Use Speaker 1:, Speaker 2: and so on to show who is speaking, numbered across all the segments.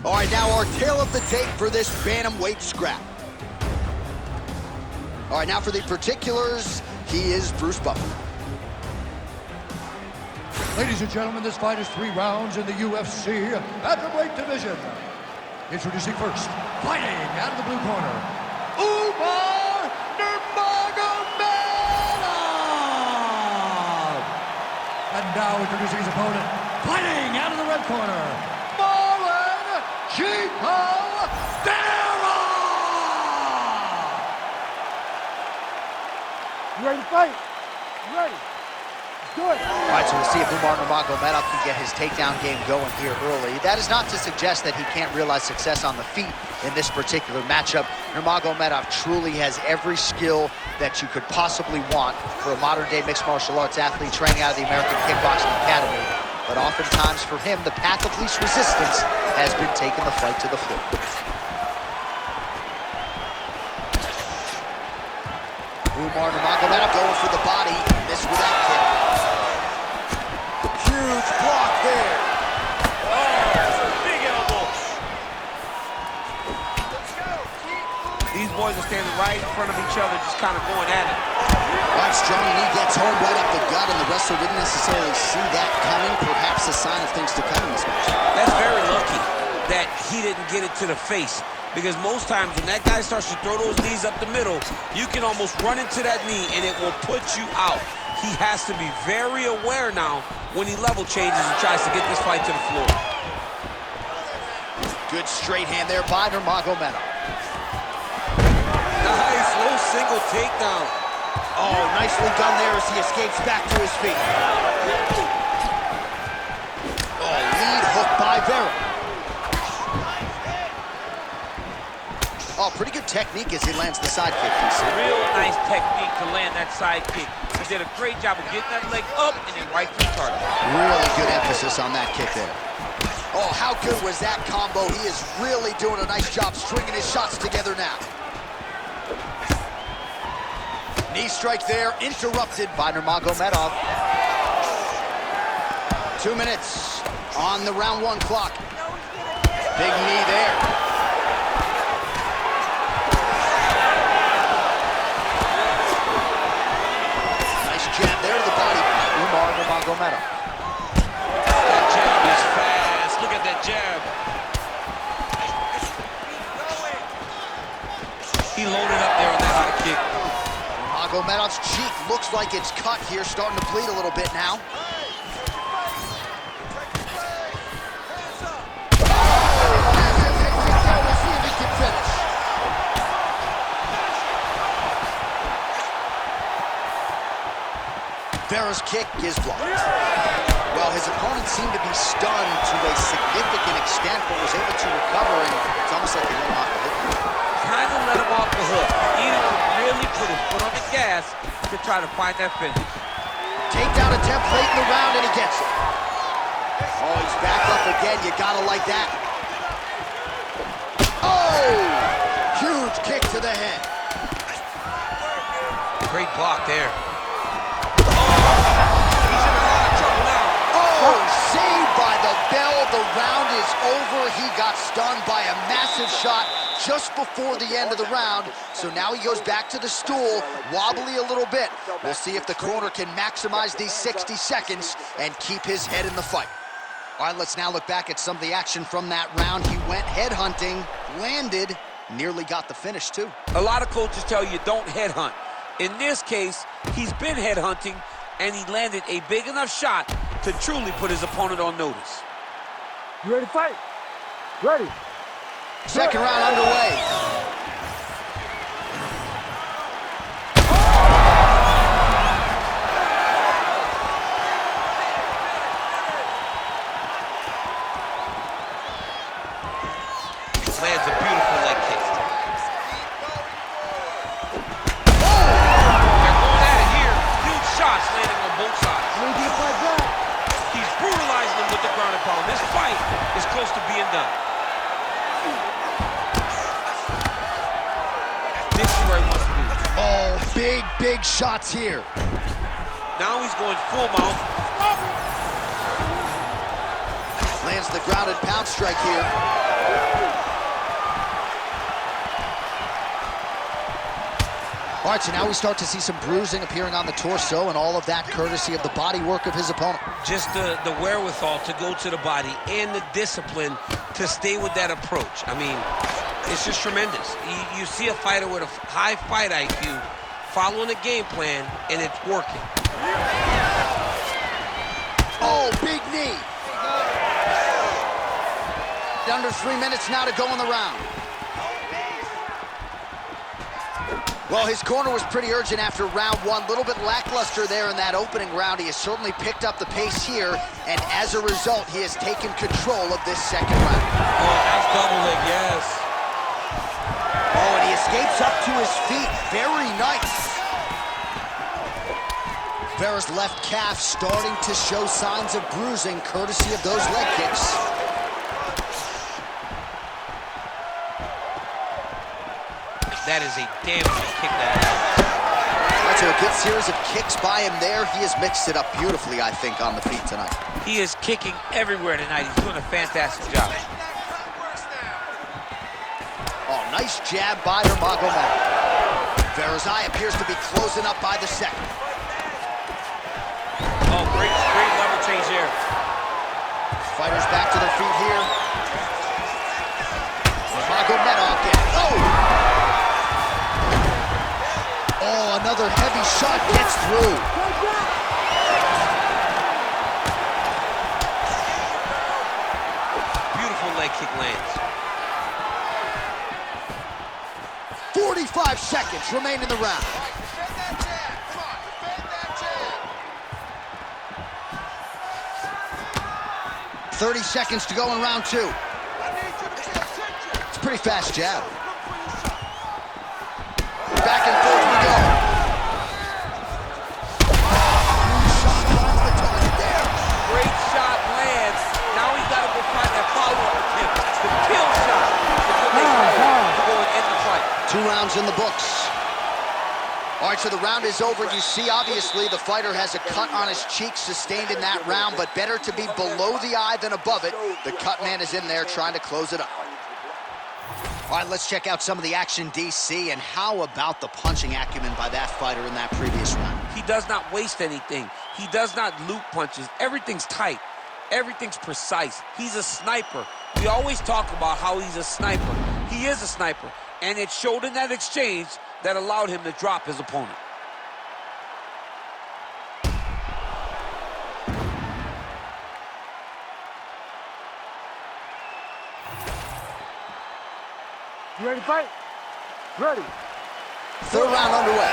Speaker 1: All right, now our tale of the tape for this bantamweight scrap. All right, now for the particulars, he is Bruce Buffer.
Speaker 2: Ladies and gentlemen, this fight is 3 rounds in the UFC bantamweight division. Introducing first, fighting out of the blue corner, Umar Nurmagomedov. And now introducing his opponent, fighting out of the red corner, Chico Vera!
Speaker 3: You ready to fight? You ready? Let's do it.
Speaker 1: All right, so we'll see if Umar Nurmagomedov can get his takedown game going here early. That is not to suggest that he can't realize success on the feet in this particular matchup. Nurmagomedov truly has every skill that you could possibly want for a modern-day mixed martial arts athlete training out of the American Kickboxing Academy. But oftentimes for him, the path of least resistance has been taking the fight to the floor. Umar Nurmagomedov going for the body, missed with that kick. Huge block there.
Speaker 4: Oh, big elbow. These boys are standing right in front of each other, just kind of going at it.
Speaker 1: Right, strong knee gets home right up the gut, and the wrestler didn't necessarily see that coming. Perhaps a sign of things to come in this match.
Speaker 4: That's very lucky that he didn't get it to the face, because most times when that guy starts to throw those knees up the middle, you can almost run into that knee and it will put you out. He has to be very aware now when he level changes and tries to get this fight to the floor.
Speaker 1: Good straight hand there by Nurmagomedov.
Speaker 4: Nice low single takedown.
Speaker 1: Oh, nicely done there as he escapes back to his feet. Oh, lead hook by Vera. Oh, pretty good technique as he lands the side kick.
Speaker 4: Real nice technique to land that side kick. He did a great job of getting that leg up and then right to the target.
Speaker 1: Really good emphasis on that kick there. Oh, how good was that combo? He is really doing a nice job stringing his shots together now. Knee strike there, interrupted by Nurmagomedov. 2 minutes on the round 1 clock. Big knee there. Nice jab there to the body. Umar Nurmagomedov.
Speaker 4: That jab is fast. Look at that jab. He loaded up there on that high kick.
Speaker 1: Nurmagomedov's cheek looks like it's cut here, starting to bleed a little bit now. We'll see if he can finish. Vera's kick is blocked. Well, his opponent seemed to be stunned to a significant extent, but was able to recover, and it's almost like he let him off the hook.
Speaker 4: Kind of let him off the hook. He needed to really put his foot on the gas to try to find that finish.
Speaker 1: Takedown attempt late in the round, and he gets it. Oh, he's back up again. You gotta like that. Oh! Huge kick to the head.
Speaker 4: Great block there. He's in a lot of trouble now.
Speaker 1: Oh, saved by the bell. The round is over. He got stunned by a massive shot just before the end of the round. So now he goes back to the stool, wobbly a little bit. We'll see if the corner can maximize these 60 seconds and keep his head in the fight. All right, let's now look back at some of the action from that round. He went headhunting, landed, nearly got the finish too.
Speaker 4: A lot of coaches tell you don't headhunt. In this case, he's been headhunting, and he landed a big enough shot to truly put his opponent on notice.
Speaker 3: You ready to fight? Ready.
Speaker 1: Second round underway.
Speaker 4: Lands a beautiful leg kick. They're going at it here. Huge shots landing on both sides. He's brutalizing them with the ground and pound. This fight is close to being done. This is where he wants to be.
Speaker 1: Oh, big shots here.
Speaker 4: Now he's going full mount.
Speaker 1: Lands the grounded pound strike here. All right, so now we start to see some bruising appearing on the torso, and all of that courtesy of the body work of his opponent.
Speaker 4: Just the wherewithal to go to the body and the discipline to stay with that approach. I mean, it's just tremendous. You see a fighter with a high fight IQ following a game plan, and it's working.
Speaker 1: Oh, big knee. Under 3 minutes now to go in the round. Well, his corner was pretty urgent after round one. A little bit lackluster there in that opening round. He has certainly picked up the pace here, and as a result, he has taken control of this second round.
Speaker 4: Oh, that's double leg, yes.
Speaker 1: Oh, and he escapes up to his feet. Very nice. Vera's left calf starting to show signs of bruising, courtesy of those leg kicks.
Speaker 4: That is a damaging kick that.
Speaker 1: That's a good series of kicks by him there. He has mixed it up beautifully, I think, on the feet tonight.
Speaker 4: He is kicking everywhere tonight. He's doing a fantastic job.
Speaker 1: Oh, nice jab by Nurmagomedov. Vera's eye appears to be closing up by the second.
Speaker 4: Oh, great level change here.
Speaker 1: Fighters back to their feet here. Nurmagomedov gets, Oh, another heavy shot gets through.
Speaker 4: Beautiful leg kick lands.
Speaker 1: 45 seconds remain in the round. .30 seconds to go in round two. It's a pretty fast jab. Back and forth we go.
Speaker 4: Great shot lands. Now he's got to go find that follow-up kick. The kill shot is what they call to go and end the fight.
Speaker 1: 2 rounds in the books. All right, so the round is over. You see, obviously, the fighter has a cut on his cheek sustained in that round, but better to be below the eye than above it. The cut man is in there trying to close it up. All right, let's check out some of the action, DC, and how about the punching acumen by that fighter in that previous round?
Speaker 4: He does not waste anything. He does not loop punches. Everything's tight. Everything's precise. He's a sniper. We always talk about how he's a sniper. He is a sniper, and it showed in that exchange that allowed him to drop his opponent.
Speaker 3: You ready to fight? Ready.
Speaker 1: Third round underway.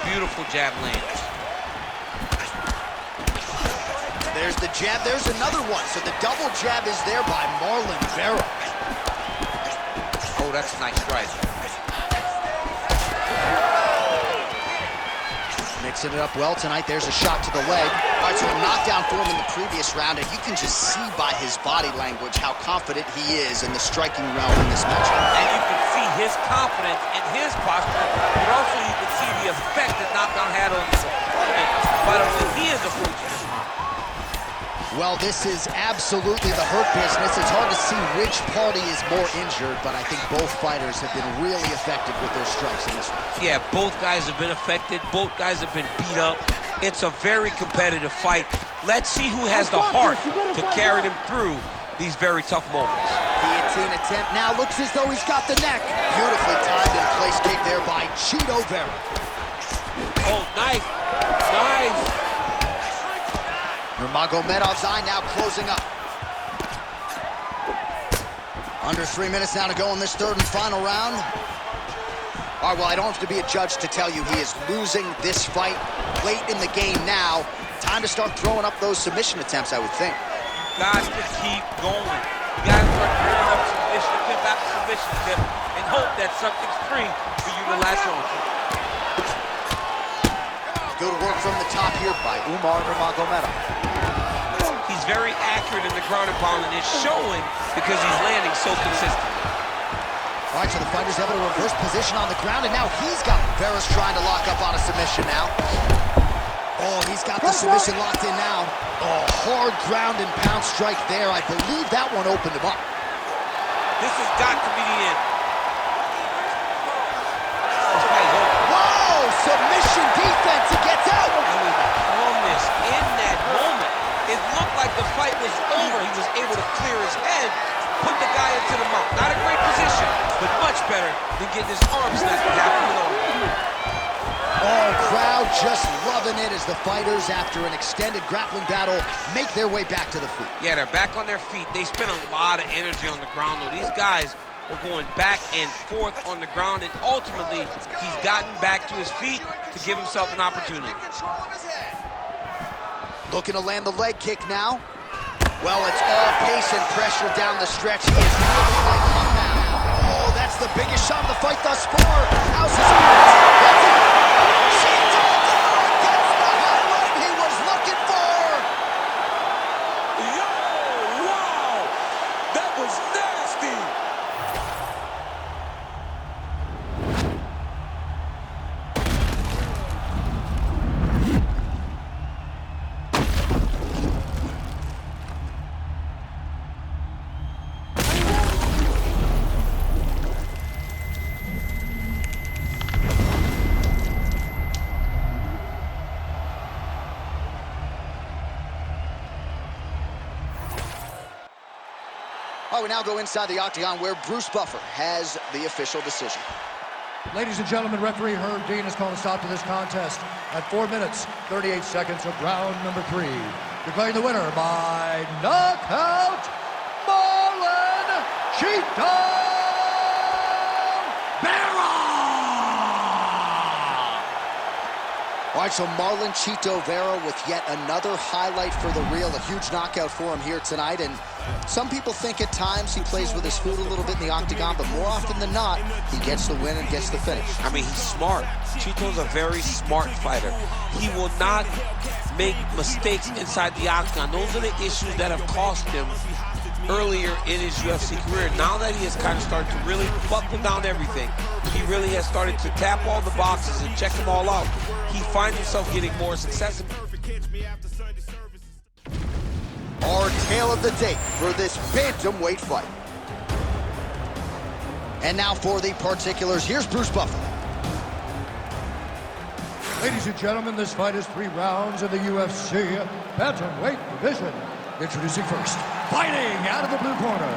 Speaker 4: Beautiful jab lands.
Speaker 1: There's the jab. There's another one. So the double jab is there by Marlon Vera.
Speaker 4: Oh, that's a nice strike.
Speaker 1: Mixing it up well tonight. There's a shot to the leg. All right, so a knockdown for him in the previous round, and you can just see by his body language how confident he is in the striking realm in this matchup.
Speaker 4: And you can see his confidence and his posture, but also you can see the effect that knockdown had on his opponent. By the way, he is approaching this round.
Speaker 1: Well, this is absolutely the hurt business. It's hard to see which party is more injured, but I think both fighters have been really effective with their strikes in this one.
Speaker 4: Yeah, both guys have been affected. Both guys have been beat up. It's a very competitive fight. Let's see who has the heart to carry them through these very tough moments.
Speaker 1: Guillotine attempt now looks as though he's got the neck. Beautifully timed and place kick there by Cheeto Vera.
Speaker 4: Oh, nice. Nice.
Speaker 1: Nurmagomedov's eye now closing up. Under 3 minutes now to go in this third and final round. All right, well, I don't have to be a judge to tell you he is losing this fight late in the game now. Time to start throwing up those submission attempts, I would think.
Speaker 4: Guys to keep going. You guys start throwing up submission tip after submission tip and hope that something's free for you to latch on to.
Speaker 1: Good work from the top here by Umar Nurmagomedov.
Speaker 4: He's very accurate in the ground and pound, and it's showing because he's landing so consistently.
Speaker 1: All right, so the fighter's able to reverse position on the ground, and now he's got Vera's trying to lock up on a submission now. Oh, he's got the submission locked in now. Oh, hard ground and pound strike there. I believe that one opened him up.
Speaker 4: This has got to be the end.
Speaker 1: Whoa! Submission defense. He gets out.
Speaker 4: I mean, the calmness in that moment. It looked like the fight was over. He was able to clear his head, put the guy into the mount. Not a great position, but much better than getting his arm snapped in half with an arm.
Speaker 1: Oh, crowd just loving it as the fighters, after an extended grappling battle, make their way back to the feet.
Speaker 4: Yeah, they're back on their feet. They spent a lot of energy on the ground, though. These guys were going back and forth on the ground, and ultimately, he's gotten back to his feet to give himself an opportunity.
Speaker 1: Looking to land the leg kick now. Well, it's all pace and pressure down the stretch. He is really like him now. Oh, that's the biggest shot of the fight thus far. How's his that's it. Gets the highlight he was looking for.
Speaker 4: Yo, wow! That was nasty!
Speaker 1: All right, we now go inside the octagon where Bruce Buffer has the official decision.
Speaker 2: Ladies and gentlemen, referee Herb Dean has called a stop to this contest at 4 minutes, 38 seconds of round number 3. Declaring the winner by knockout, Marlon Cheeto Vera!
Speaker 1: All right, so Marlon Cheeto Vera with yet another highlight for the reel. A huge knockout for him here tonight. And some people think at times he plays with his foot a little bit in the octagon, but more often than not, he gets the win and gets the finish.
Speaker 4: I mean, he's smart. Cheeto's a very smart fighter. He will not make mistakes inside the octagon. Those are the issues that have cost him earlier in his UFC career. Now that he has kind of started to really buckle down everything, he really has started to tap all the boxes and check them all out. He finds himself getting more success.
Speaker 1: Our tale of the tape for this bantamweight fight. And now for the particulars, here's Bruce Buffer.
Speaker 2: Ladies and gentlemen, this fight is 3 rounds in the UFC bantamweight division. Introducing first, fighting out of the blue corner,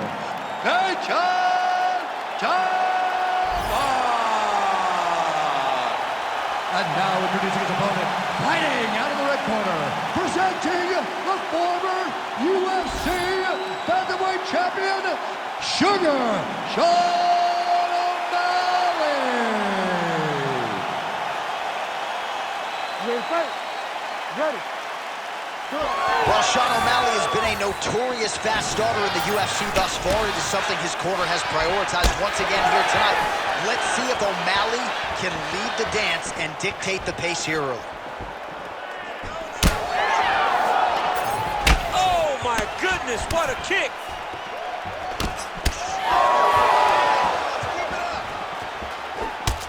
Speaker 2: and now introducing his opponent, fighting out of the red corner, presenting the former UFC bantamweight champion, Sugar Sean O'Malley.
Speaker 3: Ready to fight? Ready.
Speaker 1: Well, Sean O'Malley has been a notorious fast starter in the UFC thus far. It is something his corner has prioritized once again here tonight. Let's see if O'Malley can lead the dance and dictate the pace here early.
Speaker 4: Oh my goodness, what a kick!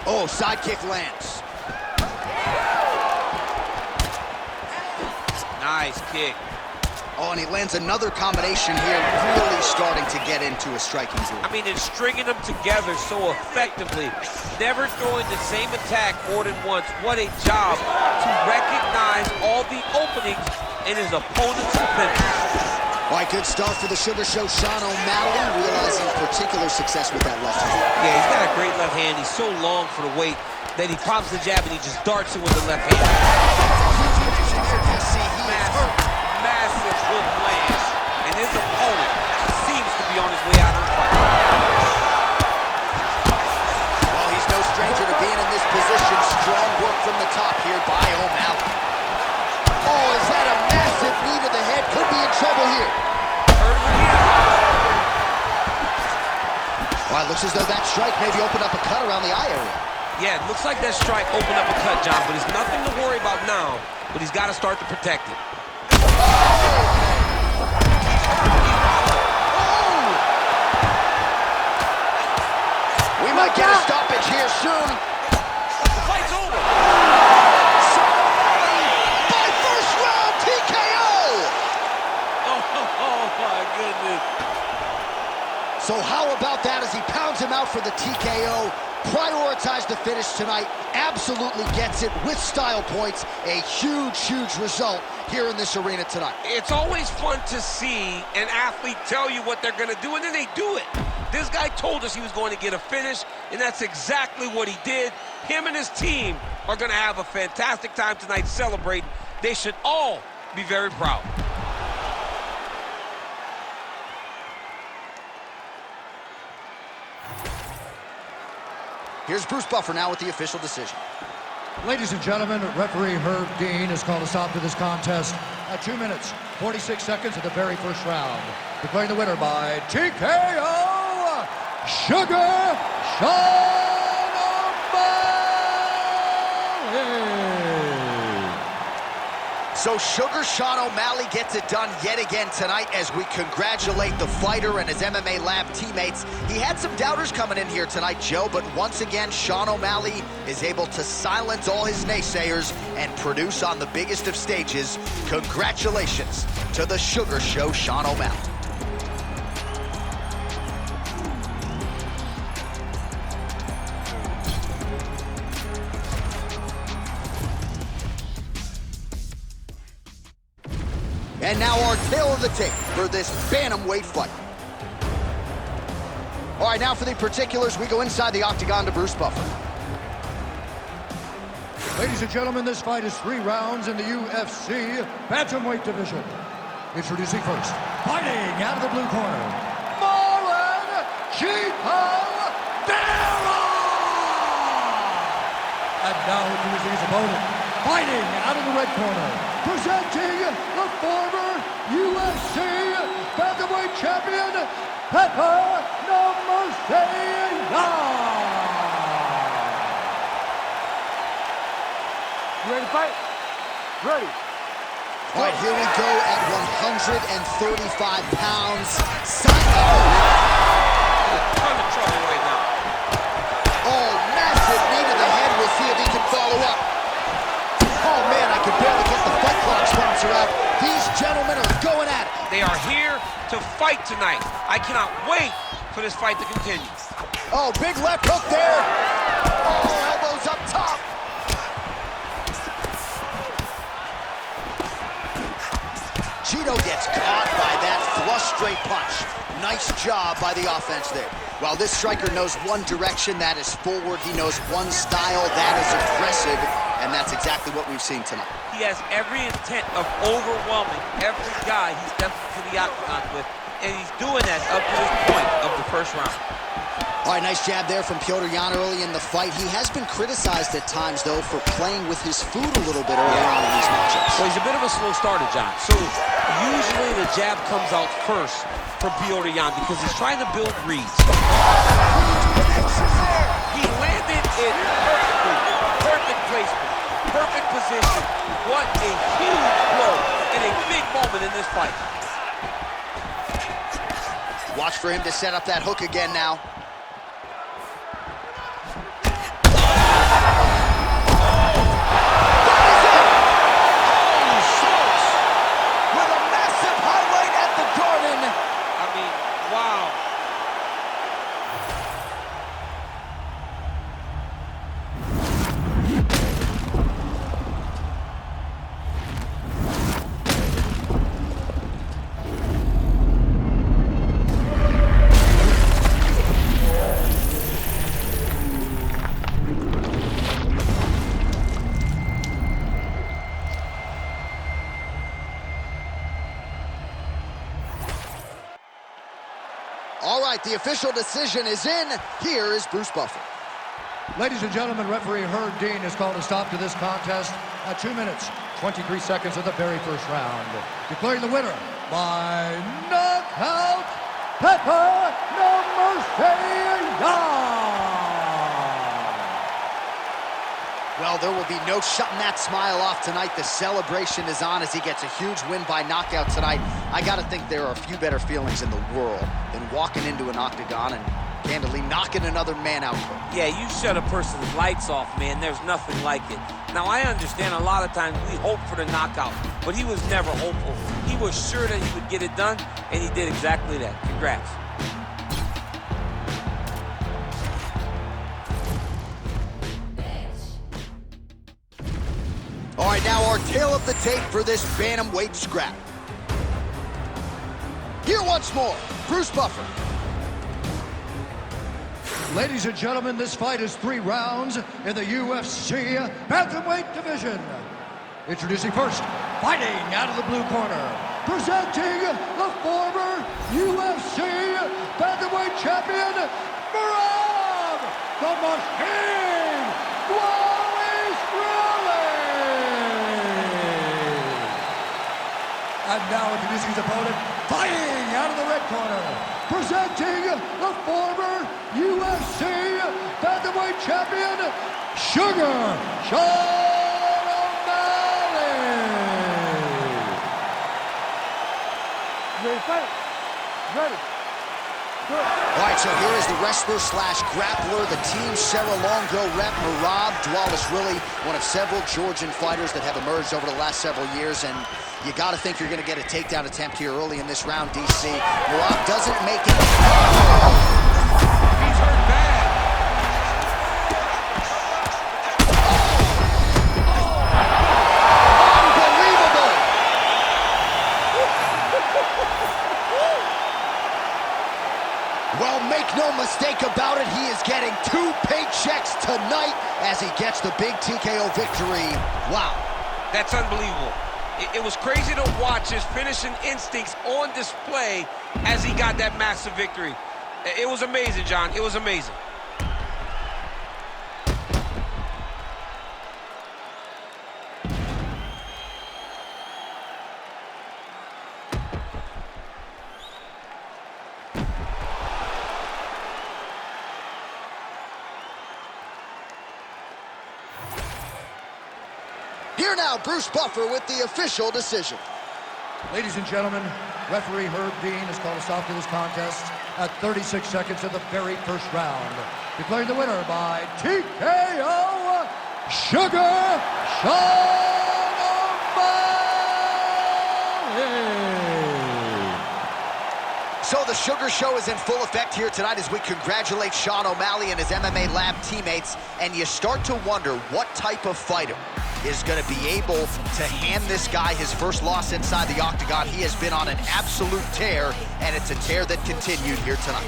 Speaker 1: Oh, side kick lands.
Speaker 4: Nice kick.
Speaker 1: Oh, and he lands another combination here, really starting to get into a striking groove.
Speaker 4: I mean, and stringing them together so effectively. Never throwing the same attack more than once. What a job to recognize all the openings in his opponent's defense.
Speaker 1: All right, good start for the Sugar Show. Sean O'Malley realizing particular success with that left hand.
Speaker 4: Yeah, he's got a great left hand. He's so long for the weight that he pops the jab and he just darts it with the left hand. Massive hook lands, and his opponent seems to be on his way out of the fight.
Speaker 1: Well, he's no stranger to being in this position. Strong work from the top here by O'Malley. Oh, is that a massive knee to the head? Could be in trouble here. Well, it looks as though that strike maybe opened up a cut around the eye area.
Speaker 4: Yeah, it looks like that strike opened up a cut, John, but it's nothing to worry about now, but he's got to start to protect it.
Speaker 1: We might get a stoppage here soon.
Speaker 4: The fight's over.
Speaker 1: Somebody
Speaker 4: Oh, my goodness.
Speaker 1: So how about that as he pounds him out for the TKO? Prioritized the finish tonight. Absolutely gets it with style points. A huge, huge result here in this arena tonight.
Speaker 4: It's always fun to see an athlete tell you what they're going to do, and then they do it. This guy told us he was going to get a finish, and that's exactly what he did. Him and his team are going to have a fantastic time tonight celebrating. They should all be very proud.
Speaker 1: Here's Bruce Buffer now with the official decision.
Speaker 2: Ladies and gentlemen, referee Herb Dean has called a stop to this contest at 2 minutes, 46 seconds of the very first round. Declaring the winner by TKO, Sugar Sean O'Malley.
Speaker 1: So Sugar Sean O'Malley gets it done yet again tonight as we congratulate the fighter and his MMA Lab teammates. He had some doubters coming in here tonight, Joe, but once again, Sean O'Malley is able to silence all his naysayers and produce on the biggest of stages. Congratulations to the Sugar Show, Sean O'Malley. And now our tail of the tape for this bantamweight fight. All right, now for the particulars, we go inside the octagon to Bruce Buffer.
Speaker 2: Ladies and gentlemen, this fight is 3 rounds in the UFC bantamweight division. Introducing first, fighting out of the blue corner, Marlon Chico Vera! And now introducing his opponent, fighting out of the red corner, presenting the former UFC bantamweight champion, Pepper No Mercy.
Speaker 3: You ready to fight? Ready.
Speaker 1: All right, here we go at 135 pounds.
Speaker 4: In a ton of trouble right now.
Speaker 1: Oh, massive knee to the head. We'll see if he can follow up. Oh, man, I can barely get the Fight Clock sponsor out. These gentlemen are going at it.
Speaker 4: They are here to fight tonight. I cannot wait for this fight to continue.
Speaker 1: Oh, big left hook there. Oh, elbows up top. Cheeto gets caught by that flush straight punch. Nice job by the offense there. While this striker knows one direction, that is forward. He knows one style, that is aggressive. And that's exactly what we've seen tonight.
Speaker 4: He has every intent of overwhelming every guy he steps into the octagon with. And he's doing that up to this point of the first round.
Speaker 1: All right, nice jab there from Petr Yan early in the fight. He has been criticized at times, though, for playing with his food a little bit earlier on in these matchups.
Speaker 4: Well, he's a bit of a slow starter, John. So usually the jab comes out first from Petr Yan because he's trying to build reads. He landed it perfectly. Perfect placement. Perfect position. What a huge blow and a big moment in this fight.
Speaker 1: Watch for him to set up that hook again now. All right, the official decision is in. Here is Bruce Buffer.
Speaker 2: Ladies and gentlemen, referee Herb Dean has called a stop to this contest at 2 minutes, 23 seconds of the very first round. Declaring the winner by knockout, Pepper No Mercy.
Speaker 1: Well, there will be no shutting that smile off tonight. The celebration is on as he gets a huge win by knockout tonight. I got to think there are a few better feelings in the world than walking into an octagon and candidly knocking another man out.
Speaker 4: Yeah, you shut a person's lights off, man. There's nothing like it. Now, I understand a lot of times we hope for the knockout, but he was never hopeful. He was sure that he would get it done, and he did exactly that. Congrats.
Speaker 1: All right, now our tail of the tape for this bantamweight scrap. Here once more, Bruce Buffer.
Speaker 2: Ladies and gentlemen, this fight is 3 rounds in the UFC bantamweight division. Introducing first, fighting out of the blue corner, presenting the former UFC bantamweight champion, Merab the Machine Wallace Riley. And now introducing his opponent, fighting out of the red corner, presenting the former UFC bantamweight champion, Sugar Sean O'Malley.
Speaker 3: Ready, fight. Ready. Good.
Speaker 1: All right, so here is the wrestler slash grappler, the Team Serra-Longo rep, Merab Riley, one of several Georgian fighters that have emerged over the last several years, and you got to think you're going to get a takedown attempt here early in this round, DC. Merab doesn't make it.
Speaker 4: He's hurt bad.
Speaker 1: Unbelievable! Well, make no mistake about it, he is getting 2 paychecks tonight as he gets the big TKO victory. Wow.
Speaker 4: That's unbelievable. It was crazy to watch his finishing instincts on display as he got that massive victory. It was amazing, John. It was amazing.
Speaker 1: Here now, Bruce Buffer with the official decision.
Speaker 2: Ladies and gentlemen, referee Herb Dean has called a stop to this contest at 36 seconds of the very first round, declaring the winner by TKO, Sugar Sean O'Malley.
Speaker 1: So the Sugar Show is in full effect here tonight as we congratulate Sean O'Malley and his MMA Lab teammates, and you start to wonder what type of fighter is going to be able to hand this guy his first loss inside the octagon. He has been on an absolute tear, and it's a tear that continued here tonight.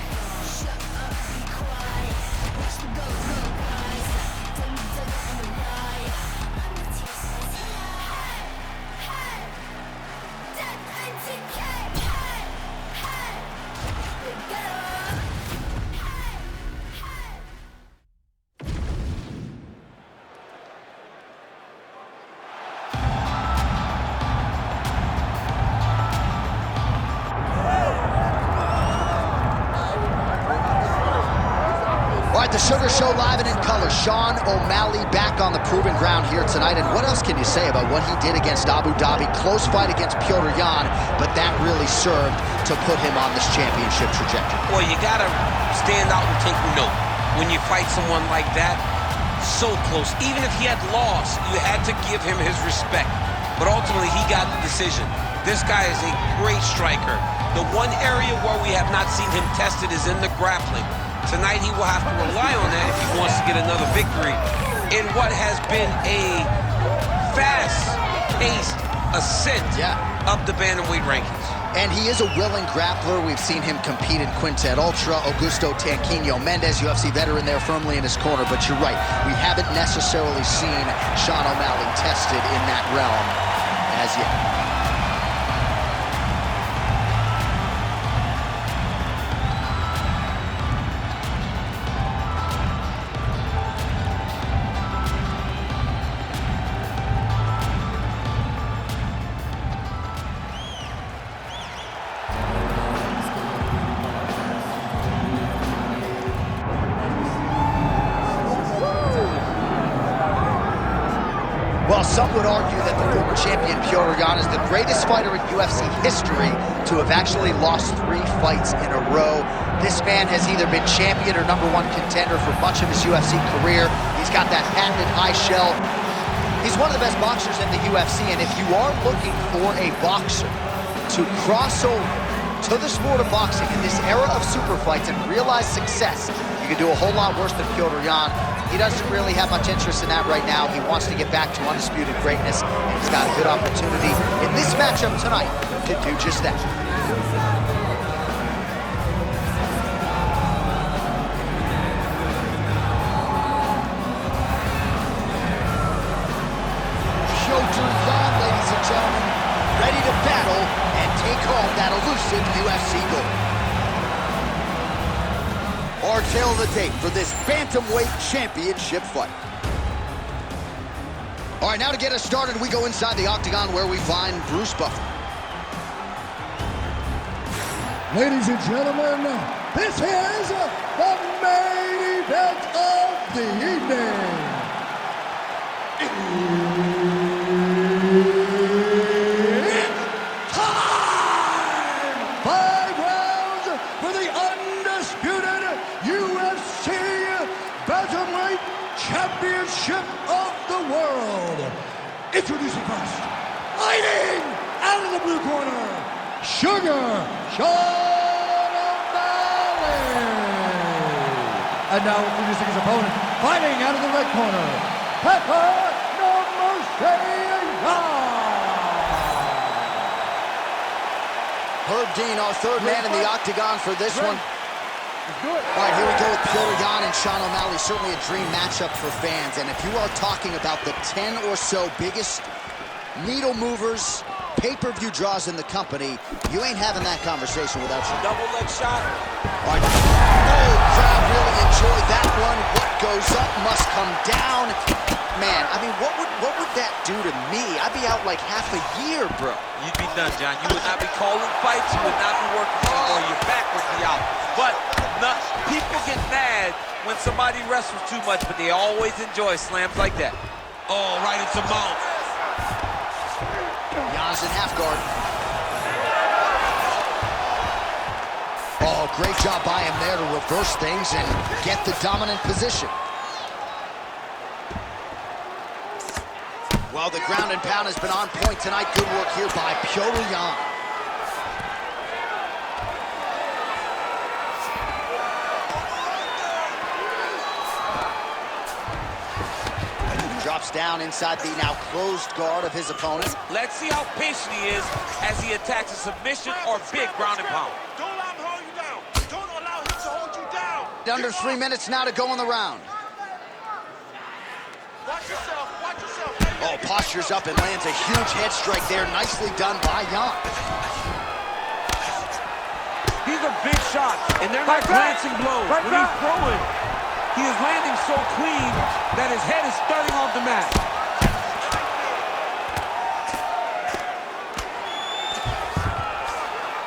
Speaker 1: The Sugar Show live and in color. Sean O'Malley back on the proven ground here tonight. And what else can you say about what he did against Abu Dhabi? Close fight against Petr Yan, but that really served to put him on this championship trajectory.
Speaker 4: Boy, you gotta stand out and take note when you fight someone like that. So close. Even if he had lost, you had to give him his respect. But ultimately, he got the decision. This guy is a great striker. The one area where we have not seen him tested is in the grappling. Tonight, he will have to rely on that if he wants to get another victory in what has been a fast-paced ascent of the bantamweight rankings.
Speaker 1: And he is a willing grappler. We've seen him compete in Quintet Ultra. Augusto Tanquinho Mendez, UFC veteran there firmly in his corner. But you're right, we haven't necessarily seen Sean O'Malley tested in that realm as yet. Well, some would argue that the former champion Petr Yan is the greatest fighter in UFC history to have actually lost 3 fights in a row. This man has either been champion or #1 contender for much of his UFC career. He's got that patented high shell. He's one of the best boxers in the UFC, and if you are looking for a boxer to cross over to the sport of boxing in this era of super fights and realize success, you can do a whole lot worse than Petr Yan. He doesn't really have much interest in that right now. He wants to get back to undisputed greatness, and he's got a good opportunity in this matchup tonight to do just that. Petr Yan, ladies and gentlemen, ready to battle and take home that elusive UFC gold. Our tale of the tape for this bantamweight championship fight. All right, now to get us started, we go inside the octagon where we find Bruce Buffer.
Speaker 2: Ladies and gentlemen, this is the main event of the evening. It's time! 5 rounds for the undisputed UFC Bantamweight Championship of the world. Introducing first, fighting out of the blue corner, Sugar Sean O'Malley. And now introducing his opponent, fighting out of the red corner, Pepper
Speaker 1: Herb Dean, our third man in the octagon for this one.
Speaker 3: Let's do it.
Speaker 1: All right, here we go with Petr Yan and Sean O'Malley. Certainly a dream matchup for fans. And if you are talking about the 10 or so biggest needle movers, pay-per-view draws in the company, you ain't having that conversation without you.
Speaker 4: Double leg shot.
Speaker 1: All right. Oh, crowd really enjoyed that one. What goes up must come down. Man, I mean, what would that do to me? I'd be out like half a year, bro.
Speaker 4: You'd be done, John. You would not be calling fights. You would not be working anymore. Your back would be out. But people get mad when somebody wrestles too much, but they always enjoy slams like that. Oh, right into mount.
Speaker 1: Yan's in half guard. Oh, great job by him there to reverse things and get the dominant position. Well, the ground and pound has been on point tonight. Good work here by Petr Yan. Drops down inside the now closed guard of his opponent.
Speaker 4: Let's see how patient he is as he attacks a submission or big ground and pound.
Speaker 5: Don't allow him to hold you down. Don't allow him to hold you down.
Speaker 1: Under 3 minutes now to go in the round.
Speaker 5: Watch yourself. Watch yourself.
Speaker 1: Oh, postures up and lands a huge head strike there. Nicely done by Yan.
Speaker 4: These are big shots, and they're not glancing blows. When he's throwing, he is landing so clean that his head is starting off the mat.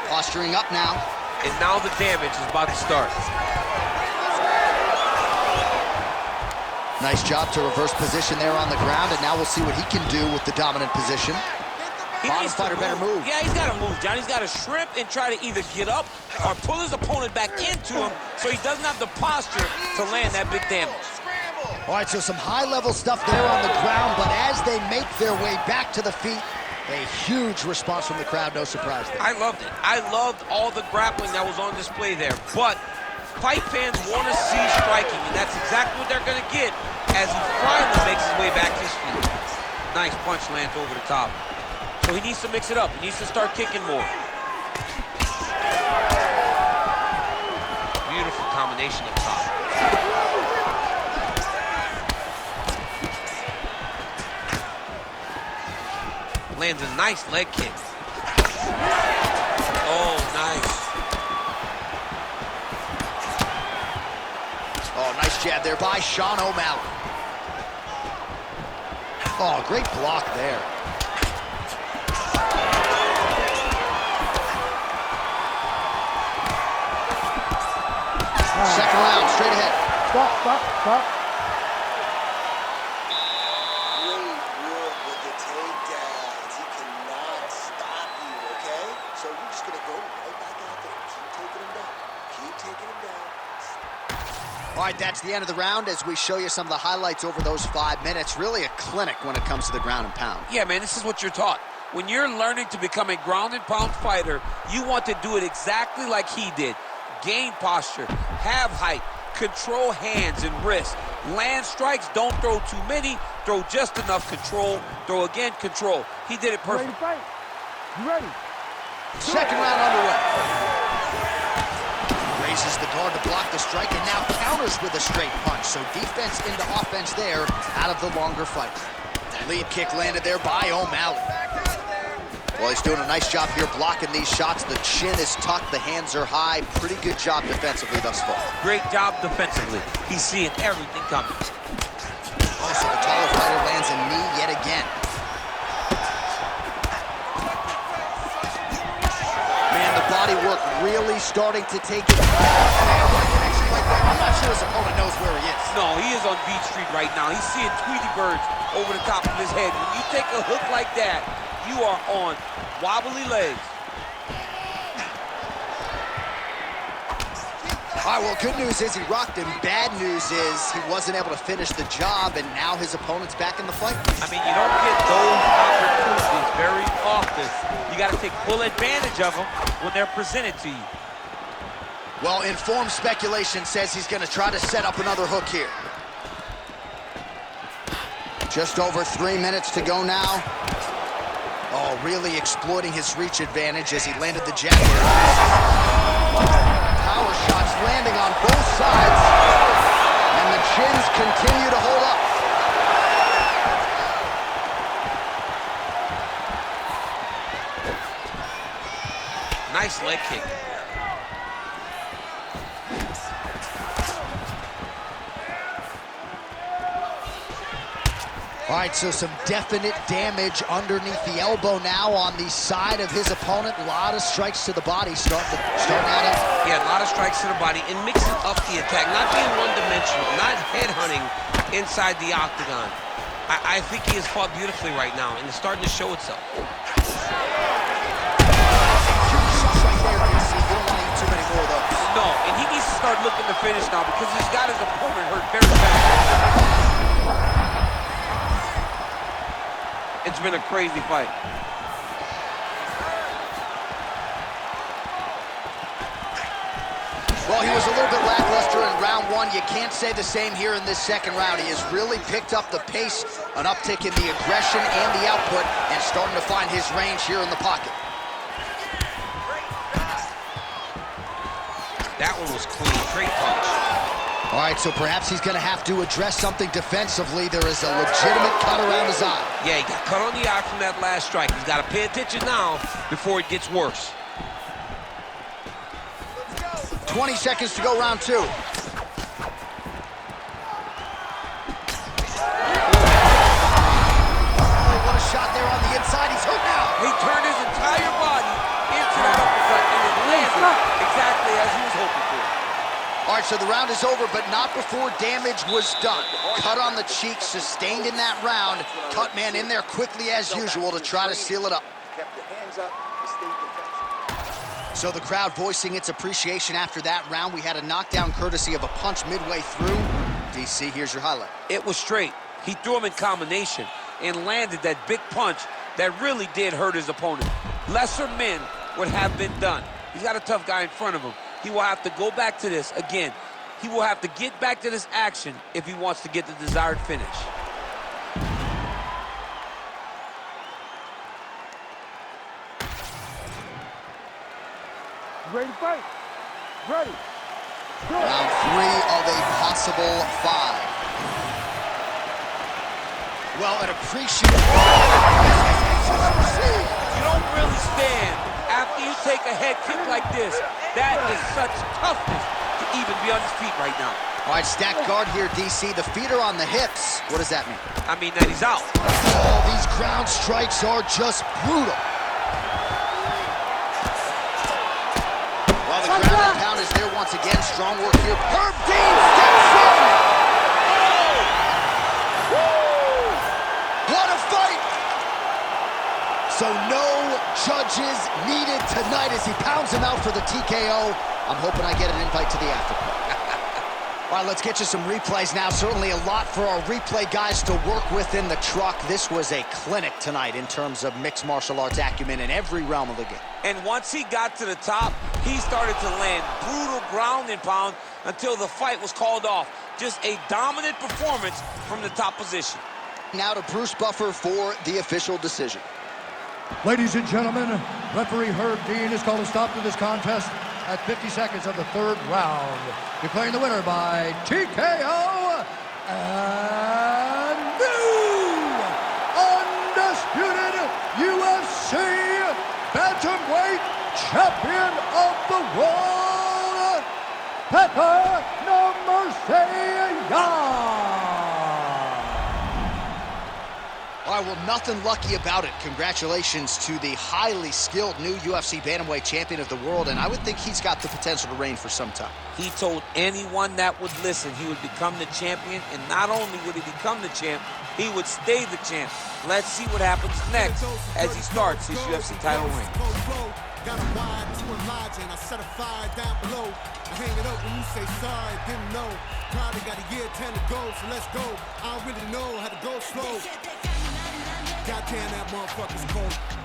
Speaker 1: Posturing up now.
Speaker 4: And now the damage is about to start.
Speaker 1: Nice job to reverse position there on the ground, and now we'll see what he can do with the dominant position. Bottom fighter better move.
Speaker 4: Yeah, he's got to move, John. He's got to shrimp and try to either get up or pull his opponent back into him so he doesn't have the posture to land that big damage.
Speaker 1: All right, so some high-level stuff there on the ground, but as they make their way back to the feet, a huge response from the crowd, no surprise there.
Speaker 4: I loved it. I loved all the grappling that was on display there, but fight fans want to see striking, and that's exactly what they're going to get as he finally makes his way back to his feet. Nice punch lands over the top. So he needs to mix it up. He needs to start kicking more. Beautiful combination up top. Lands a nice leg kick. Oh, nice.
Speaker 1: Oh, nice jab there by Sean O'Malley. Oh, great block there. Second round, straight ahead.
Speaker 3: Stop.
Speaker 5: Great work with the takedowns. He cannot stop you, okay? So you're just going to go right back out there. Keep taking him down. Keep taking him down.
Speaker 1: All right, that's the end of the round as we show you some of the highlights over those 5 minutes. Really a clinic when it comes to the ground and pound.
Speaker 4: Yeah, man, this is what you're taught. When you're learning to become a ground and pound fighter, you want to do it exactly like he did. Gain posture, have height, control hands and wrists, land strikes, don't throw too many, throw just enough, control, throw again, control. He did it perfect.
Speaker 3: Ready to fight? You ready?
Speaker 1: Second round underway. Raises the guard to block the strike and now counters with a straight punch. So defense into offense there out of the longer fight. Lead kick landed there by O'Malley. Well, he's doing a nice job here blocking these shots. The chin is tucked, the hands are high. Pretty good job defensively thus far.
Speaker 4: Great job defensively. He's seeing everything coming.
Speaker 1: Also, the taller fighter lands a knee yet again. Man, the body work really starting to take it. I'm not sure his opponent knows where he is.
Speaker 4: No, he is on Beach Street right now. He's seeing Tweety birds over the top of his head. When you take a hook like that, you are on wobbly legs.
Speaker 1: All right, well, good news is he rocked him. Bad news is he wasn't able to finish the job, and now his opponent's back in the fight.
Speaker 4: I mean, you don't get those opportunities very often. You got to take full advantage of them when they're presented to you.
Speaker 1: Well, informed speculation says he's going to try to set up another hook here. Just over 3 minutes to go now. Oh, really exploiting his reach advantage as he landed the jab here. Power shots landing on both sides. And the chins continue to hold up.
Speaker 4: Nice leg kick.
Speaker 1: All right, so some definite damage underneath the elbow now on the side of his opponent. A lot of strikes to the body starting out.
Speaker 4: Yeah, a lot of strikes to the body and mixing up the attack, not being one-dimensional, not headhunting inside the octagon. I think he has fought beautifully right now, and it's starting to show itself.
Speaker 1: Huge shots right there, DC. You don't want to eat too many more of those.
Speaker 4: No, and he needs to start looking to finish now because he's got his opponent hurt very bad. It's been a crazy fight.
Speaker 1: Well, he was a little bit lackluster in round one. You can't say the same here in this second round. He has really picked up the pace, an uptick in the aggression and the output, and starting to find his range here in the pocket.
Speaker 4: That one was clean, great punch.
Speaker 1: All right, so perhaps he's going to have to address something defensively. There is a legitimate cut around his eye.
Speaker 4: Yeah, he got cut on the eye from that last strike. He's got to pay attention now before it gets worse.
Speaker 1: 20 seconds to go, round two. Oh, what a shot there on the inside. He's hooked now.
Speaker 4: He turned his entire body into that uppercut and it landed exactly as he was hoping for.
Speaker 1: All right, so the round is over, but not before damage was done. Cut on the cheek, sustained in that round. Cut man in there quickly as usual to try to seal it up.
Speaker 5: Kept the hands up, stayed defensive.
Speaker 1: So the crowd voicing its appreciation after that round. We had a knockdown courtesy of a punch midway through. DC, here's your highlight.
Speaker 4: It was straight. He threw him in combination and landed that big punch that really did hurt his opponent. Lesser men would have been done. He's got a tough guy in front of him. He will have to go back to this. Again, he will have to get back to this action if he wants to get the desired finish.
Speaker 3: Ready to fight? Ready. Go.
Speaker 1: Round three of a possible five. Well, an appreciative.
Speaker 4: You don't really stand after you take a head kick like this. That is such toughness to even be on his feet right now.
Speaker 1: All right, stacked guard here, DC. The feet are on the hips. What does that mean?
Speaker 4: I mean that he's out.
Speaker 1: Oh, these ground strikes are just brutal. Well, the ground and pound is there once again. Strong work here. Herb Dean steps in. What a fight! So no judges needed tonight as he pounds him out for the TKO. I'm hoping I get an invite to the after party. All right, let's get you some replays now. Certainly a lot for our replay guys to work with in the truck. This was a clinic tonight in terms of mixed martial arts acumen in every realm of the game.
Speaker 4: And once he got to the top, he started to land brutal ground and pound until the fight was called off. Just a dominant performance from the top position.
Speaker 1: Now to Bruce Buffer for the official decision.
Speaker 2: Ladies and gentlemen, referee Herb Dean has called a stop to this contest at 50 seconds of the third round, declaring the winner by TKO and new undisputed UFC bantamweight champion of the world, Pepper No Mercy.
Speaker 1: All right, well, nothing lucky about it. Congratulations to the highly skilled new UFC bantamweight champion of the world, and I would think he's got the potential to reign for some time.
Speaker 4: He told anyone that would listen he would become the champion, and not only would he become the champ, he would stay the champ. Let's see what happens next as he starts his UFC title reign.
Speaker 6: Got a wide to enlarge and I set a fire down below. I hang it up when you say sorry, didn't know. Probably got a year 10 to go, so let's go. I don't really know how to go slow. Goddamn, that motherfucker's cold.